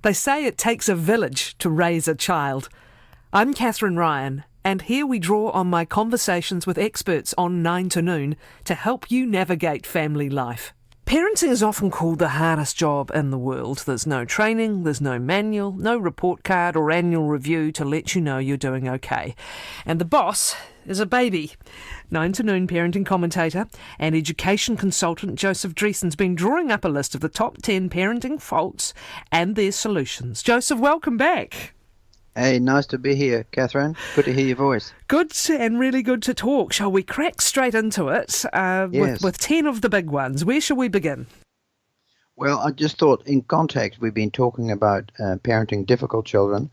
They say it takes a village to raise a child. I'm Catherine Ryan, and here we draw on my conversations with experts on 9 to Noon to help you navigate family life. Parenting is often called the hardest job in the world. There's no training, there's no manual, no report card or annual review to let you know you're doing okay. And the boss is a baby. 9 to Noon parenting commentator and education consultant Joseph Driessen's been drawing up a list of the top 10 parenting faults and their solutions. Joseph, welcome back. Hey, nice to be here, Catherine. Good to hear your voice. Good and really good to talk. Shall we crack straight into it Yes. with 10 of the big ones? Where shall we begin? Well, I just thought in context we've been talking about parenting difficult children.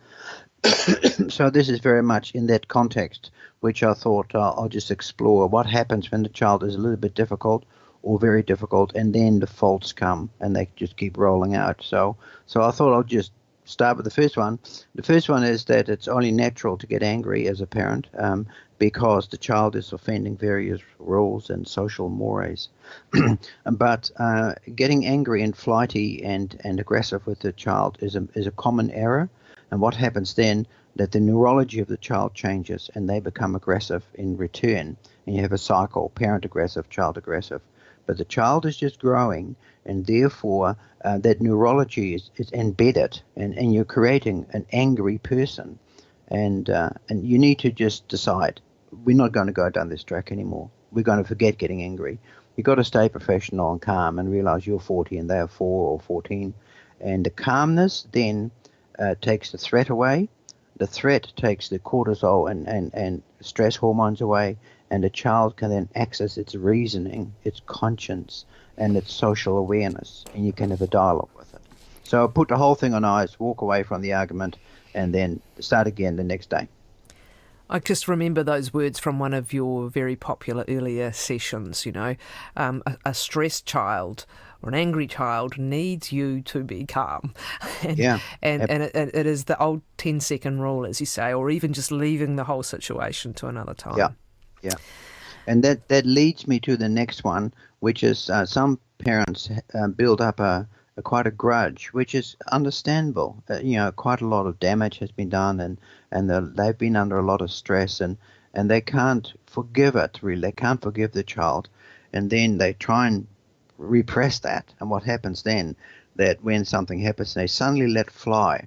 So this is very much in that context, which I thought I'll just explore what happens when the child is a little bit difficult or very difficult, and then the faults come and they just keep rolling out. So I thought I'll just start with the first one. The first one is that it's only natural to get angry as a parent because the child is offending various rules and social mores. But getting angry and flighty and aggressive with the child is a common error. And what happens then, that the neurology of the child changes and they become aggressive in return. And you have a cycle, parent aggressive, child aggressive. But the child is just growing, and therefore that neurology is embedded, and you're creating an angry person. And you need to just decide, we're not going to go down this track anymore. We're going to forget getting angry. You've got to stay professional and calm and realize you're 40 and they're 4 or 14. And the calmness then takes the threat away. The threat takes the cortisol and stress hormones away, and the child can then access its reasoning, its conscience, and its social awareness, and you can have a dialogue with it. So put the whole thing on ice, walk away from the argument, and then start again the next day. I just remember those words from one of your very popular earlier sessions, a stressed child or an angry child needs you to be calm. And it is the old 10-second rule, as you say, or even just leaving the whole situation to another time. Yeah. And that leads me to the next one, which is some parents build up quite a grudge, which is understandable. Quite a lot of damage has been done, and they've been under a lot of stress, and they can't forgive it, really. They can't forgive the child. And then they try and repress that. And what happens then, that when something happens, they suddenly let fly.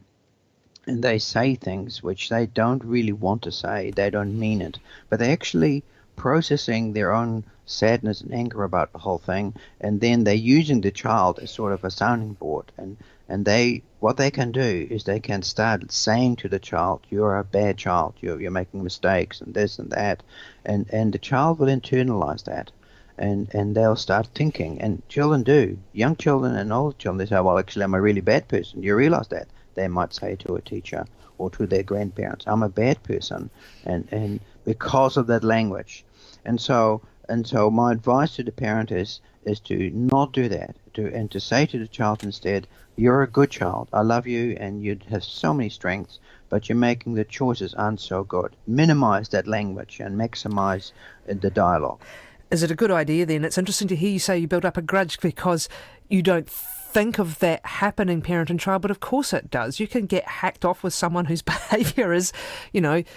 And they say things which they don't really want to say. They don't mean it. But they're actually processing their own sadness and anger about the whole thing. And then they're using the child as sort of a sounding board. And what they can do is they can start saying to the child, you're a bad child. You're making mistakes and this and that. And the child will internalize that. And they'll start thinking. And children do. Young children and old children, they say, well, actually, I'm a really bad person. Do you realize that? They might say to a teacher or to their grandparents, I'm a bad person, and because of that language. And so my advice to the parent is to not do that, and to say to the child instead, you're a good child, I love you, and you have so many strengths, but you're making the choices aren't so good. Minimize that language and maximize the dialogue. Is it a good idea then? It's interesting to hear you say you build up a grudge because you don't think of that happening parent and child, but of course it does. You can get hacked off with someone whose behaviour is,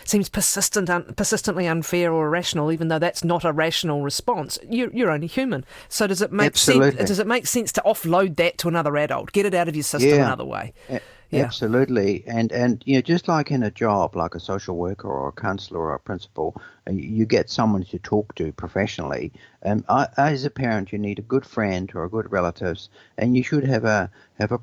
seems persistently unfair or irrational, even though that's not a rational response. You're only human. So does it make sense? Does it make sense to offload that to another adult? Get it out of your system another way. Yeah. Absolutely. And just like in a job, like a social worker or a counsellor or a principal, you get someone to talk to professionally. As a parent, you need a good friend or a good relatives, and you should have a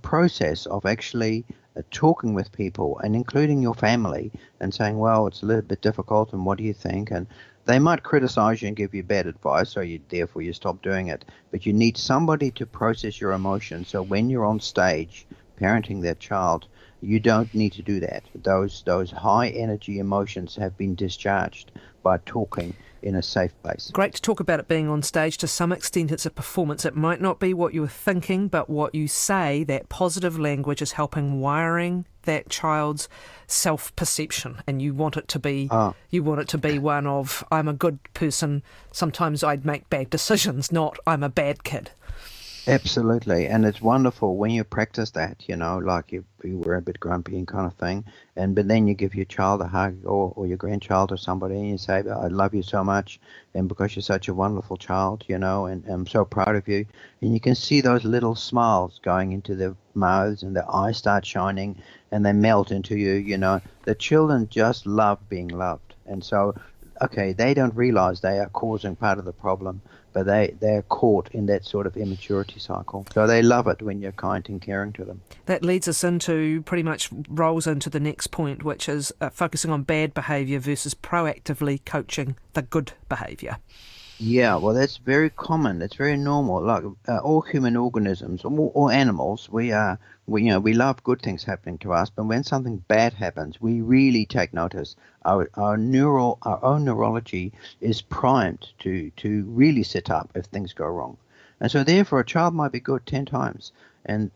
process of actually talking with people and including your family and saying, well, it's a little bit difficult, and what do you think? And they might criticize you and give you bad advice, so therefore you stop doing it. But you need somebody to process your emotions, so when you're on stage parenting that child, you don't need to do that. Those high energy emotions have been discharged by talking in a safe place. Great to talk about it being on stage. To some extent it's a performance. It might not be what you were thinking, but what you say, that positive language is helping wiring that child's self-perception, and you want it to be one of, I'm a good person, sometimes I'd make bad decisions, not I'm a bad kid. Absolutely, and it's wonderful when you practice that, like you were a bit grumpy and kind of thing, and but then you give your child a hug or your grandchild or somebody and you say, I love you so much, and because you're such a wonderful child, and I'm so proud of you, and you can see those little smiles going into their mouths and their eyes start shining and they melt into you. The children just love being loved, and so, okay, they don't realize they are causing part of the problem, but they're caught in that sort of immaturity cycle. So they love it when you're kind and caring to them. That leads us into, pretty much rolls into the next point, which is focusing on bad behaviour versus proactively coaching the good behaviour. Yeah, well, that's very common. It's very normal. Like all human organisms, all animals, we love good things happening to us, but when something bad happens, we really take notice. Our own neurology is primed to really sit up if things go wrong, and so therefore a child might be good 10 times,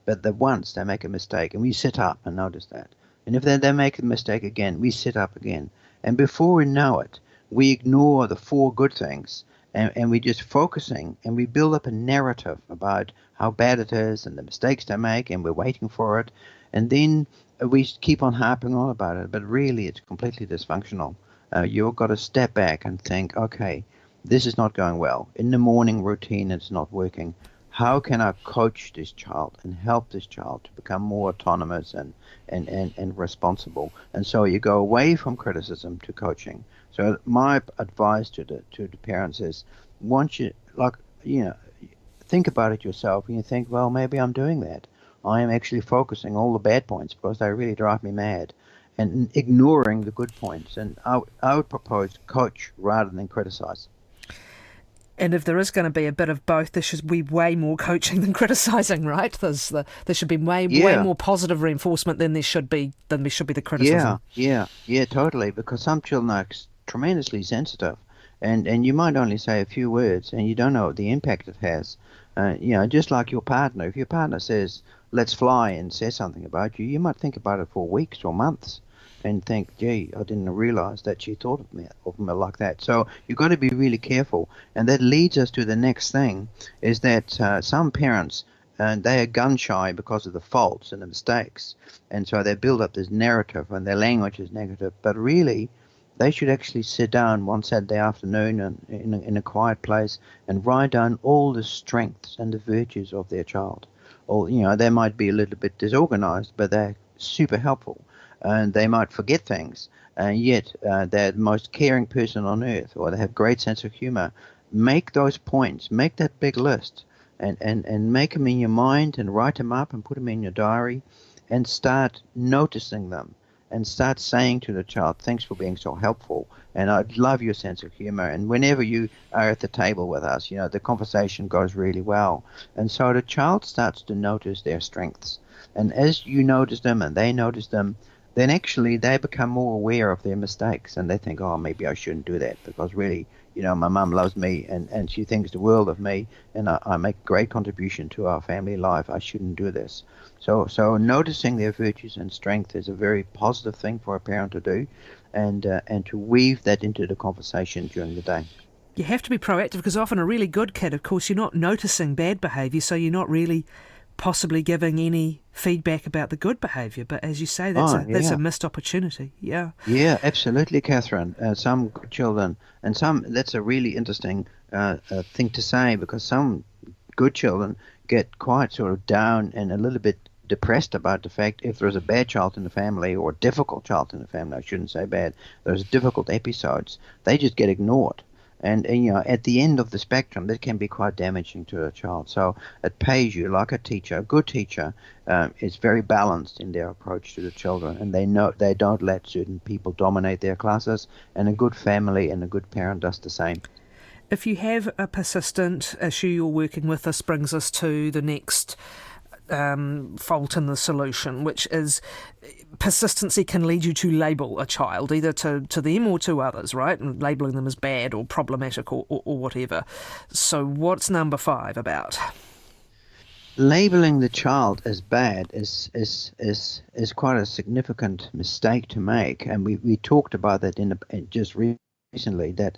but the once they make a mistake, and we sit up and notice that, and if they make a mistake again, we sit up again, and before we know it, we ignore the four good things and we're just focusing and we build up a narrative about how bad it is and the mistakes they make and we're waiting for it and then we keep on harping on about it, but really it's completely dysfunctional. You've got to step back and think, okay, this is not going well. In the morning routine it's not working. How can I coach this child and help this child to become more autonomous and responsible? And so you go away from criticism to coaching. So my advice to the parents is, once you think about it yourself, and you think, well, maybe I'm doing that. I am actually focusing all the bad points because they really drive me mad, and ignoring the good points. And I would propose coach rather than criticize. And if there is going to be a bit of both, there should be way more coaching than criticising, right? There should be way Yeah, more positive reinforcement than there should be the yeah, criticism. yeah, totally. Because some children are tremendously sensitive, and you might only say a few words, and you don't know the impact it has. Just like your partner. If your partner says, "Let's fly," and says something about you, you might think about it for weeks or months, and think, "Gee, I didn't realize that she thought of me like that." So you've got to be really careful, and that leads us to the next thing: is that some parents. And they are gun shy because of the faults and the mistakes. And so they build up this narrative and their language is negative. But really, they should actually sit down one Saturday afternoon and in a quiet place and write down all the strengths and the virtues of their child. Or, they might be a little bit disorganized, but they're super helpful. And they might forget things, and yet they're the most caring person on earth, or they have great sense of humor. Make those points, make that big list, and make them in your mind and write them up and put them in your diary and start noticing them and start saying to the child, thanks for being so helpful. And I love your sense of humor. And whenever you are at the table with us, the conversation goes really well. And so the child starts to notice their strengths. And as you notice them and they notice them, then actually they become more aware of their mistakes and they think, oh, maybe I shouldn't do that because really, my mum loves me and she thinks the world of me and I make a great contribution to our family life. I shouldn't do this. So noticing their virtues and strength is a very positive thing for a parent to do, and to weave that into the conversation during the day. You have to be proactive because often a really good kid, of course, you're not noticing bad behaviour, so you're not really possibly giving any feedback about the good behaviour. But as you say, that's Oh, a yeah. missed opportunity. Yeah. Yeah, absolutely, Catherine. Some good children, and that's a really interesting thing to say because some good children get quite sort of down and a little bit depressed about the fact if there's a bad child in the family or a difficult child in the family, I shouldn't say bad, there's difficult episodes, they just get ignored. And at the end of the spectrum, that can be quite damaging to a child. So it pays you like a teacher, a good teacher, is very balanced in their approach to the children, and they don't let certain people dominate their classes. And a good family and a good parent does the same. If you have a persistent issue you're working with, this brings us to the next fault in the solution, which is persistency can lead you to label a child, either to them or to others, right? And labelling them as bad or problematic or whatever. So what's number 5 about? Labeling the child as bad is quite a significant mistake to make, and we talked about that just recently that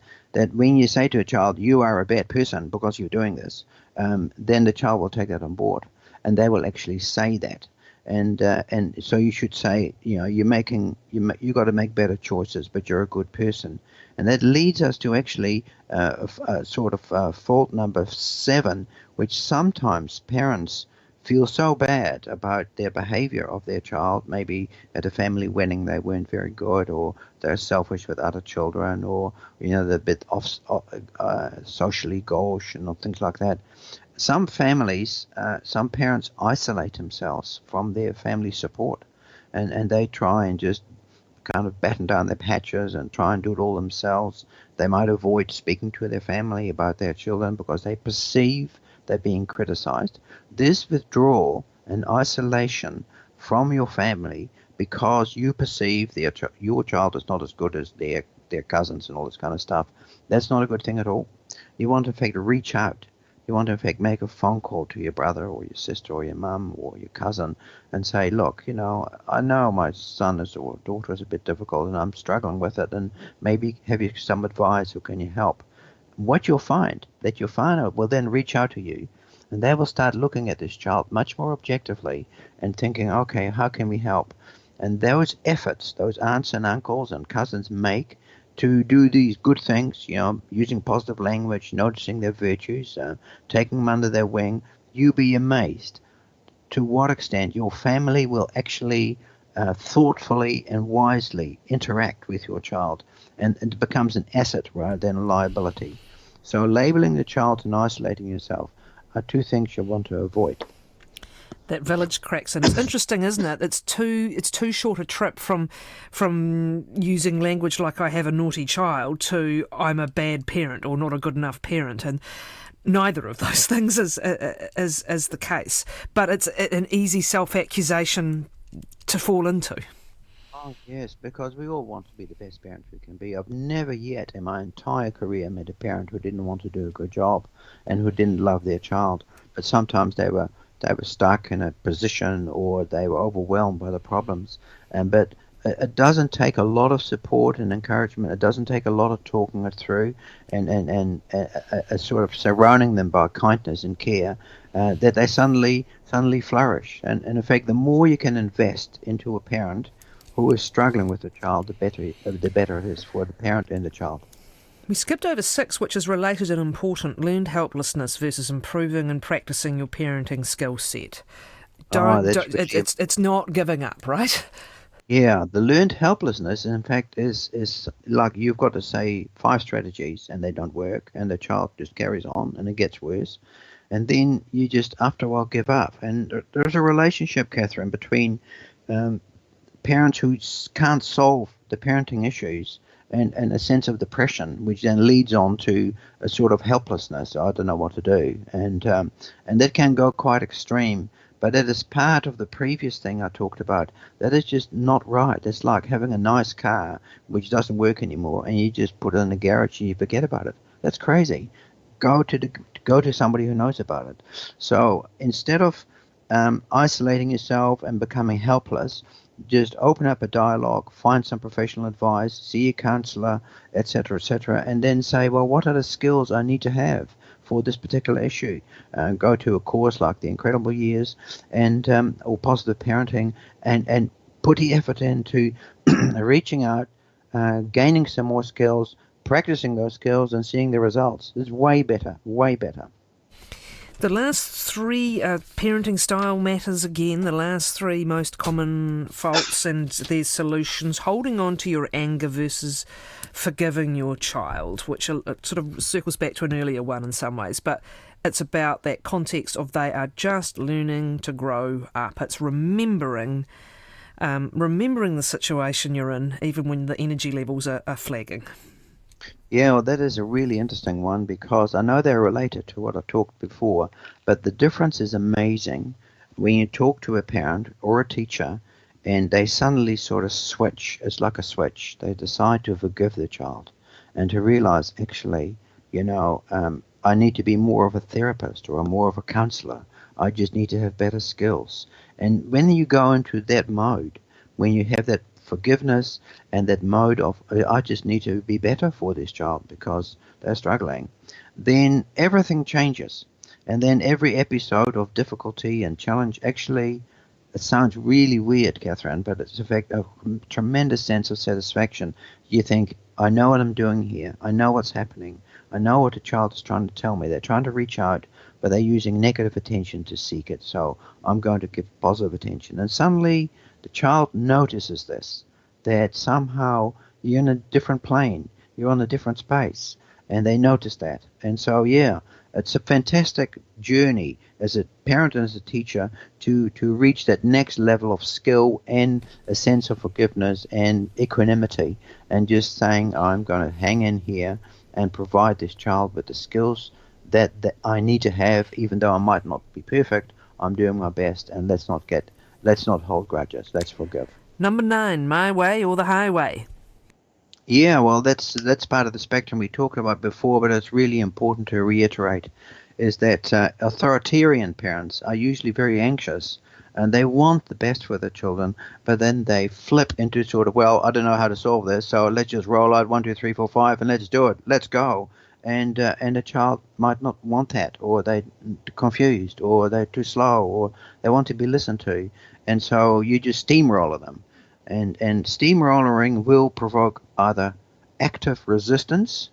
when you say to a child, you are a bad person because you're doing this, then the child will take that on board, and they will actually say that. And so you should say, you got to make better choices, but you're a good person. And that leads us to actually sort of fault number 7, which sometimes parents feel so bad about their behavior of their child. Maybe at a family wedding they weren't very good, or they're selfish with other children, or they're a bit socially gauche and things like that. Some families, some parents isolate themselves from their family support, and they try and just kind of batten down their patches and try and do it all themselves. They might avoid speaking to their family about their children because they perceive they're being criticized. This withdrawal and isolation from your family because you perceive your child is not as good as their cousins and all this kind of stuff, that's not a good thing at all. You want to, in fact, reach out. You want to, in fact, make a phone call to your brother or your sister or your mum or your cousin and say, look, I know my son or daughter is a bit difficult and I'm struggling with it, and maybe have you some advice or can you help? What you'll find, that your father will then reach out to you, and they will start looking at this child much more objectively and thinking, okay, how can we help? And those efforts, those aunts and uncles and cousins make to do these good things, using positive language, noticing their virtues, taking them under their wing, you'll be amazed to what extent your family will actually thoughtfully and wisely interact with your child, and it becomes an asset rather than a liability. So labeling the child and isolating yourself are two things you want to avoid. That village cracks in. It's interesting, isn't it? It's too short a trip from using language like I have a naughty child to I'm a bad parent or not a good enough parent, and neither of those things is the case. But it's an easy self-accusation to fall into. Oh, yes, because we all want to be the best parent we can be. I've never yet in my entire career met a parent who didn't want to do a good job and who didn't love their child. But sometimes they were stuck in a position or they were overwhelmed by the problems. But it doesn't take a lot of support and encouragement. It doesn't take a lot of talking it through and sort of surrounding them by kindness and care that they suddenly flourish. And in fact, the more you can invest into a parent who is struggling with the child, the better it is for the parent and the child. We skipped over 6, which is related and important: learned helplessness versus improving and practicing your parenting skill set. It's not giving up, right? Yeah, the learned helplessness, in fact, is like you've got to say 5 strategies and they don't work, and the child just carries on and it gets worse. And then you just, after a while, give up. And there's a relationship, Catherine, between parents who can't solve the parenting issues and a sense of depression, which then leads on to a sort of helplessness. I don't know what to do. And that can go quite extreme. But it is part of the previous thing I talked about. That is just not right. It's like having a nice car which doesn't work anymore, and you just put it in the garage and you forget about it. That's crazy. Go to somebody who knows about it. So instead of isolating yourself and becoming helpless, just open up a dialogue, find some professional advice, see a counselor, etc., and then say, well, what are the skills I need to have for this particular issue? Go to a course like the Incredible Years and or Positive Parenting, and put the effort into reaching out, gaining some more skills, practicing those skills, and seeing the results. It's way better, way better. The last 3 parenting style matters again, the last 3 most common faults and their solutions: holding on to your anger versus forgiving your child, which sort of circles back to an earlier one in some ways, but it's about that context of they are just learning to grow up. It's remembering the situation you're in, even when the energy levels are flagging. Yeah, well, that is a really interesting one, because I know they're related to what I talked before, but the difference is amazing when you talk to a parent or a teacher and they suddenly sort of switch. It's like a switch. They decide to forgive the child and to realize, actually, I need to be more of a therapist or more of a counselor. I just need to have better skills. And when you go into that mode, when you have that forgiveness and that mode of, I just need to be better for this child because they're struggling, then everything changes. And then every episode of difficulty and challenge actually, it sounds really weird, Catherine, but it's in fact a tremendous sense of satisfaction. You think, I know what I'm doing here. I know what's happening. I know what the child is trying to tell me. They're trying to reach out, but they're using negative attention to seek it. So I'm going to give positive attention. And suddenly the child notices this, that somehow you're in a different plane. You're on a different space. And they notice that. And so, yeah, it's a fantastic journey as a parent and as a teacher to reach that next level of skill and a sense of forgiveness and equanimity, and just saying, I'm going to hang in here and provide this child with the skills that I need to have, even though I might not be perfect. I'm doing my best, and let's not hold grudges. Let's forgive. Number 9, my way or the highway. Yeah, well, that's part of the spectrum we talked about before, but it's really important to reiterate, is that authoritarian parents are usually very anxious, and they want the best for their children, but then they flip into sort of, well, I don't know how to solve this, so let's just roll out 1, 2, 3, 4, 5, and let's do it. Let's go. And a child might not want that, or they're confused, or they're too slow, or they want to be listened to, and so you just steamroller them. And steamrollering will provoke either active resistance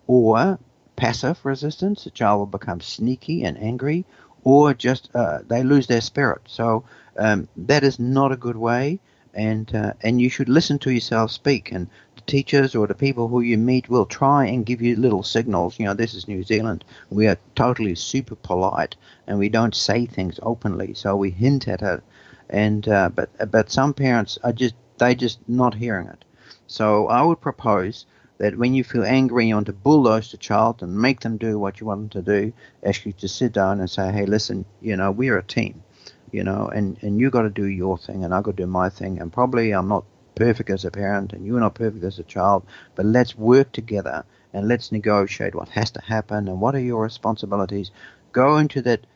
or passive resistance. The child will become sneaky and angry, or just they lose their spirit. So that is not a good way, and you should listen to yourself speak. And the teachers or the people who you meet will try and give you little signals. You know, this is New Zealand. We are totally super polite, and we don't say things openly, so we hint at it. And but some parents are just not hearing it. So I would propose that when you feel angry, you want to bulldoze the child and make them do what you want them to do, actually to sit down and say, hey, listen, we're a team, and you got to do your thing and I got to do my thing. And probably I'm not perfect as a parent and you're not perfect as a child, but let's work together and let's negotiate what has to happen and what are your responsibilities. Go into that.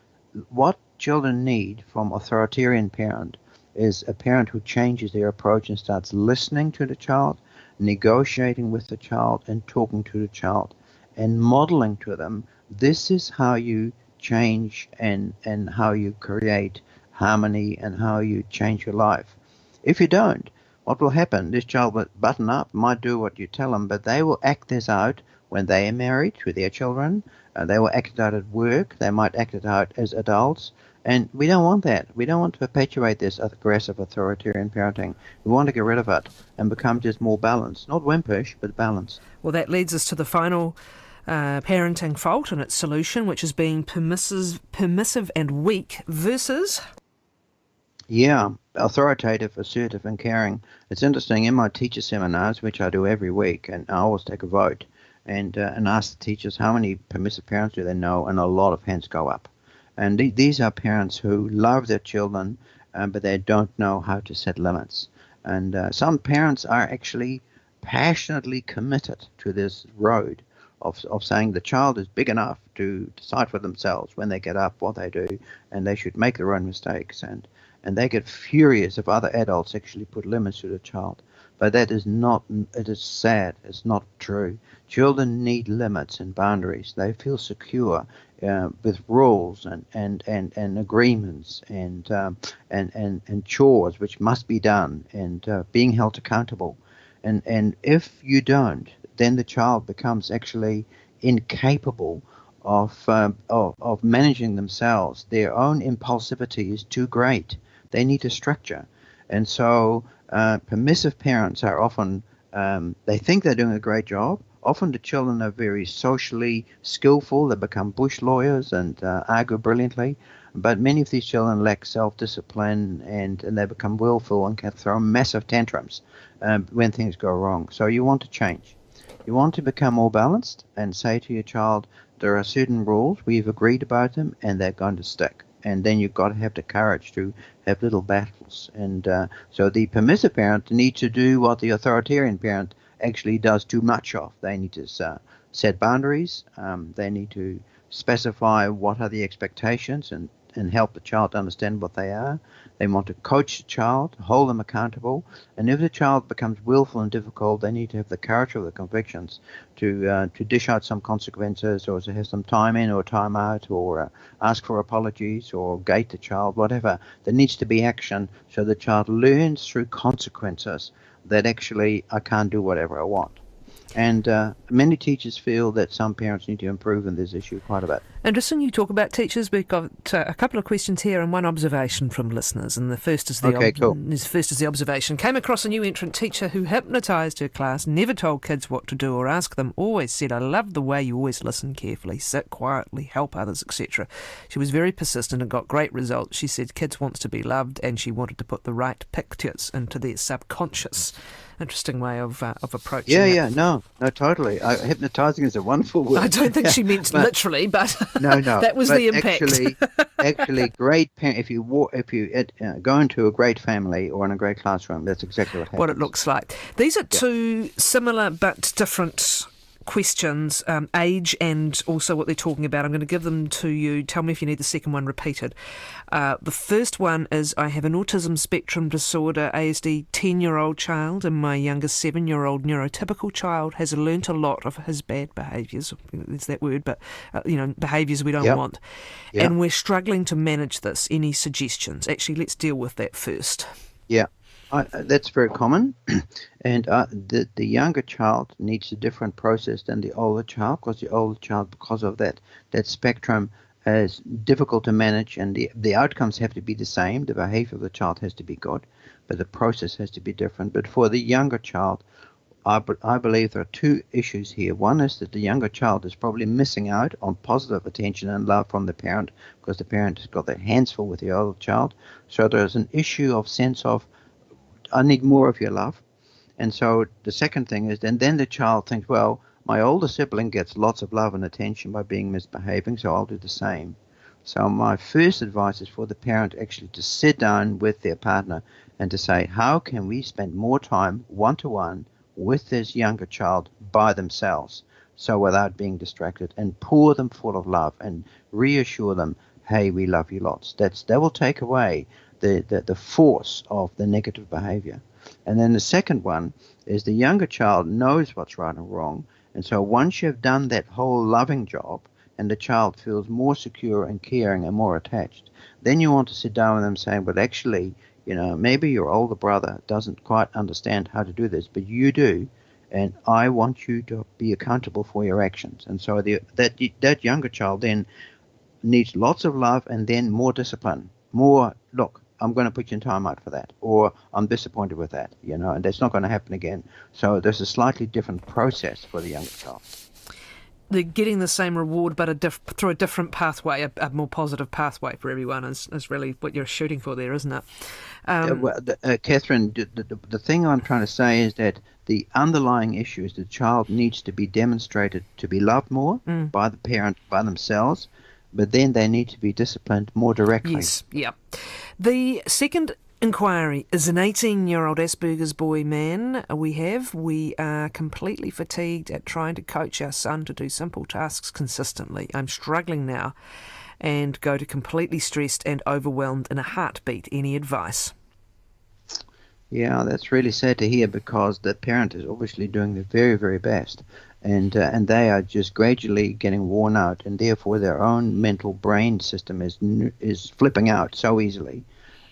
What children need from authoritarian parent is a parent who changes their approach and starts listening to the child, negotiating with the child, and talking to the child, and modeling to them, this is how you change and how you create harmony and how you change your life. If you don't, what will happen? This child will button up, might do what you tell them, but they will act this out when they are married to their children. They will act it out at work. They might act it out as adults. And we don't want that. We don't want to perpetuate this aggressive authoritarian parenting. We want to get rid of it and become just more balanced. Not wimpish, but balanced. Well, that leads us to the final parenting fault and its solution, which is being permissive and weak versus... Yeah, authoritative, assertive, and caring. It's interesting, in my teacher seminars, which I do every week, and I always take a vote and ask the teachers how many permissive parents do they know, and a lot of hands go up. And these are parents who love their children, but they don't know how to set limits. And some parents are actually passionately committed to this road of saying the child is big enough to decide for themselves when they get up, what they do, and they should make their own mistakes. And they get furious if other adults actually put limits to the child. But that is not, it is sad, it's not true. Children need limits and boundaries. They feel secure with rules and agreements and chores which must be done and being held accountable. And if you don't, then the child becomes actually incapable of managing themselves. Their own impulsivity is too great. They need a structure. And so permissive parents are often, they think they're doing a great job. Often the children are very socially skillful. They become bush lawyers and argue brilliantly. But many of these children lack self-discipline and they become willful and can throw massive tantrums when things go wrong. So you want to change. You want to become more balanced and say to your child, there are certain rules, we've agreed about them, and they're going to stick. And then you've got to have the courage to have little battles. And so the permissive parent needs to do what the authoritarian parent actually does too much of. They need to set boundaries. They need to specify what are the expectations and and help the child understand what they are. They want to coach the child, hold them accountable. And if the child becomes willful and difficult, they need to have the courage of the convictions to dish out some consequences, or to have some time in or time out, or ask for apologies, or gate the child, whatever. There needs to be action so the child learns through consequences that actually I can't do whatever I want. And many teachers feel that some parents need to improve in this issue quite a bit. Interesting you talk about teachers. We've got a couple of questions here and one observation from listeners. And the first is the observation. Came across a new entrant teacher who hypnotised her class, never told kids what to do or ask them, always said, "I love the way you always listen carefully, sit quietly, help others, etc." She was very persistent and got great results. She said kids wants to be loved and she wanted to put the right pictures into their subconscious. Interesting way of approaching it. Yeah, no, totally. Hypnotising is a wonderful word. I don't think she meant literally, but no, that was the impact. Actually, great parent. If you go into a great family or in a great classroom, that's exactly what happens. What it looks like. These are two similar but different questions, age and also what they're talking about. I'm going to give them to you. Tell me if you need the second one repeated. The first one is, I have an autism spectrum disorder, ASD 10-year-old child, and my youngest 7-year-old neurotypical child has learnt a lot of his bad behaviours. There's that word, but behaviours we don't want. Yep. And we're struggling to manage this. Any suggestions? Actually, let's deal with that first. Yeah. That's very common, and the younger child needs a different process than the older child, because the older child, because of that spectrum, is difficult to manage, and the outcomes have to be the same. The behavior of the child has to be good, but the process has to be different. But for the younger child, I believe there are two issues here. One is that the younger child is probably missing out on positive attention and love from the parent, because the parent has got their hands full with the older child. So there's an issue of sense of, I need more of your love. And so the second thing is, then the child thinks, well, my older sibling gets lots of love and attention by being misbehaving, so I'll do the same. So my first advice is for the parent actually to sit down with their partner and to say, how can we spend more time one-to-one with this younger child by themselves, so without being distracted, and pour them full of love and reassure them, hey, we love you lots. That will take away the force of the negative behavior. And then the second one is the younger child knows what's right and wrong. And so once you've done that whole loving job and the child feels more secure and caring and more attached, then you want to sit down with them saying, but actually, maybe your older brother doesn't quite understand how to do this, but you do. And I want you to be accountable for your actions. And so that younger child then needs lots of love and then more discipline. More, look, I'm going to put you in time out for that, or I'm disappointed with that, and that's not going to happen again. So there's a slightly different process for the younger child. They're getting the same reward, but through a different pathway, a more positive pathway for everyone is really what you're shooting for there, isn't it? Catherine, the thing I'm trying to say is that the underlying issue is the child needs to be demonstrated to be loved more by the parent, by themselves, but then they need to be disciplined more directly. Yes, yeah. The second inquiry is an 18-year-old Asperger's boy man we are completely fatigued at trying to coach our son to do simple tasks consistently. I'm struggling now and go to completely stressed and overwhelmed in a heartbeat. Any advice? Yeah, that's really sad to hear, because the parent is obviously doing the very, very best. And they are just gradually getting worn out, and therefore their own mental brain system is flipping out so easily.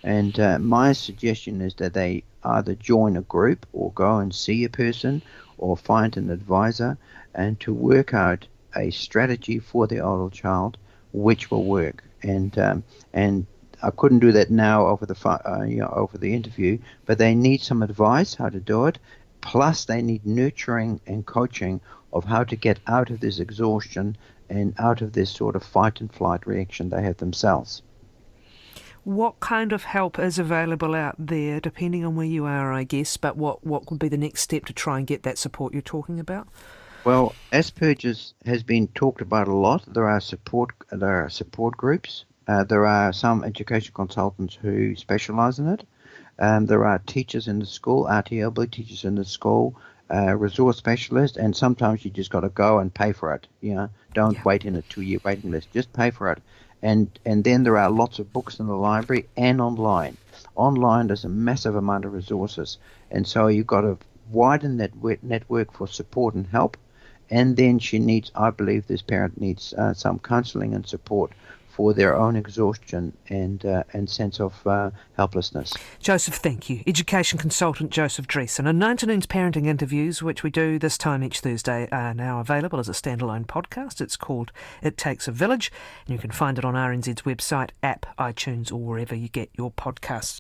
And my suggestion is that they either join a group or go and see a person or find an advisor, and to work out a strategy for the older child which will work. And I couldn't do that now over the interview, but they need some advice how to do it. Plus, they need nurturing and coaching of how to get out of this exhaustion and out of this sort of fight and flight reaction they have themselves. What kind of help is available out there, depending on where you are, I guess, but what would be the next step to try and get that support you're talking about? Well, Asperger's has been talked about a lot. There are support groups. There are some education consultants who specialize in it. There are teachers in the school, RTLB teachers in the school, resource specialists, and sometimes you just got to go and pay for it. Don't wait in a 2-year waiting list. Just pay for it. and then there are lots of books in the library and online. Online, there's a massive amount of resources, and so you've got to widen that network for support and help. And then I believe this parent needs some counselling and support for their own exhaustion and sense of helplessness. Joseph, thank you. Education consultant Joseph Driessen. And 9 to Noon's parenting interviews, which we do this time each Thursday, are now available as a standalone podcast. It's called It Takes a Village, and you can find it on RNZ's website, app, iTunes, or wherever you get your podcasts.